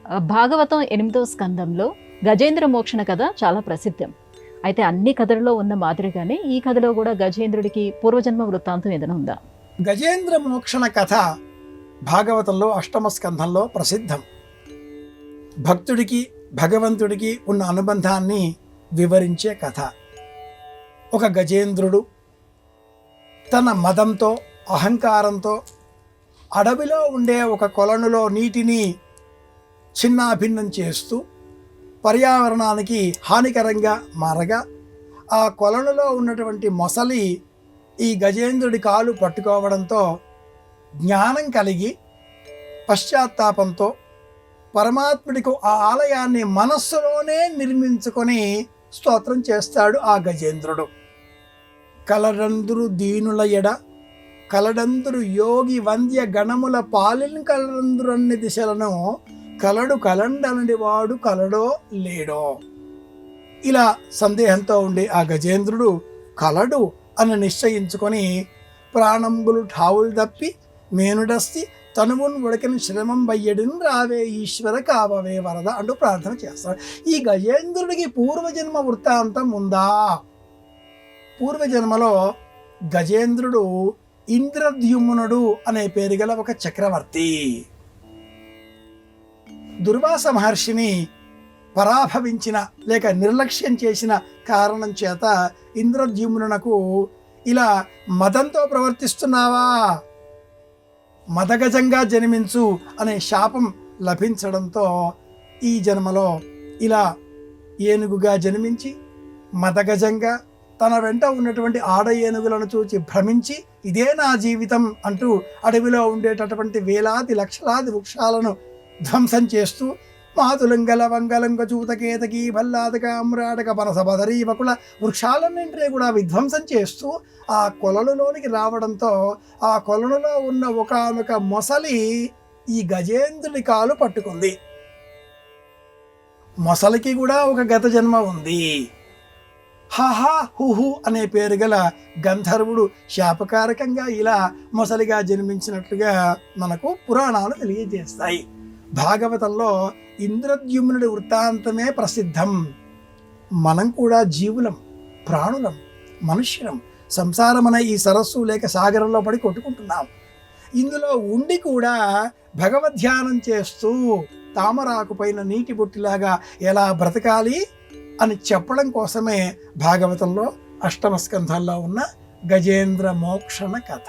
భాగవతం 8వ స్కందంలో గజేంద్ర మోక్షణ కథ చాలా ప్రసిద్ధం. అయితే అన్ని కథలలో ఉన్న మాదిరిగానే ఈ కథలో కూడా గజేంద్రుడికి పూర్వజన్మ వృత్తాంతం ఏదైనా ఉందా? గజేంద్ర మోక్షణ కథ భాగవతంలో 8వ స్కంధంలో ప్రసిద్ధం. భక్తుడికి భగవంతుడికి ఉన్న అనుబంధాన్ని వివరించే కథ. ఒక గజేంద్రుడు తన మదంతో అహంకారంతో అడవిలో ఉండే ఒక కొలనులో నీటిని చిన్నాభిన్నం చేస్తూ పర్యావరణానికి హానికరంగా మారగా ఆ కొలనులో ఉన్నటువంటి మొసలి ఈ గజేంద్రుడి కాలు పట్టుకోవడంతో జ్ఞానం కలిగి పశ్చాత్తాపంతో పరమాత్ముడికి ఆ ఆలయాన్ని మనస్సులోనే నిర్మించుకొని స్తోత్రం చేస్తాడు ఆ గజేంద్రుడు. కలడందురు దీనుల ఎడ కలడందురు యోగి వంద్య గణముల పాలిన్ కలడందురు అన్ని దిశలను కలడు కలండనడి వాడు కలడో లేడో. ఇలా సందేహంతో ఉండే ఆ గజేంద్రుడు కలడు అని నిశ్చయించుకొని ప్రాణంబులు ఠావులు తప్పి మేనుడస్తి తనువున్ ఉడకిన శ్రమం బయ్యడిని రావే ఈశ్వర కావవే వరద అంటూ ప్రార్థన చేస్తాడు. ఈ గజేంద్రుడికి పూర్వజన్మ వృత్తాంతం ఉందా? పూర్వజన్మలో గజేంద్రుడు ఇంద్రద్యుమ్నుడు అనే పేరు గల ఒక చక్రవర్తి. దుర్వాస మహర్షిని పరాభవించిన లేక నిర్లక్ష్యం చేసిన కారణం చేత ఇంద్రద్యుమ్నునకు ఇలా మదంతో ప్రవర్తిస్తున్నావా, మదగజంగా జన్మించు అనే శాపం లభించడంతో ఈ జన్మలో ఇలా ఏనుగుగా జన్మించి మదగజంగా తన వెంట ఉన్నటువంటి ఆడ ఏనుగులను చూచి భ్రమించి ఇదే నా జీవితం అంటూ అడవిలో ఉండేటటువంటి వేలాది లక్షలాది వృక్షాలను ధ్వంసం చేస్తూ మాతులంగల వంగలంగ చూతకేతకి భల్లాదక అమ్రాడక పనస బదరీవకుల వృక్షాలన్నింటినీ కూడా విధ్వంసం చేస్తూ ఆ కొలనులోనికి రావడంతో ఆ కొలనులో ఉన్న ఒకానొక మొసలి ఈ గజేంద్రుడి కాలు పట్టుకుంది. మొసలికి కూడా ఒక గత జన్మ ఉంది. హహా హుహు అనే పేరు గల గంధర్వుడు శాపకారకంగా ఇలా మొసలిగా జన్మించినట్లుగా మనకు పురాణాలు తెలియజేస్తాయి. భాగవతంలో ఇంద్రద్యుమ్నుడి వృత్తాంతమే ప్రసిద్ధం. మనం కూడా జీవులం, ప్రాణులం, మనుష్యులం. సంసారమనే ఈ సరస్సు లేక సాగరంలో పడి కొట్టుకుంటున్నాం. ఇందులో ఉండి కూడా భగవద్ధ్యానం చేస్తూ తామరాకు పైన నీటి బొట్టిలాగా ఎలా బ్రతకాలి అని చెప్పడం కోసమే భాగవతంలో 8వ స్కంధంలో ఉన్న గజేంద్ర మోక్షణ కథ.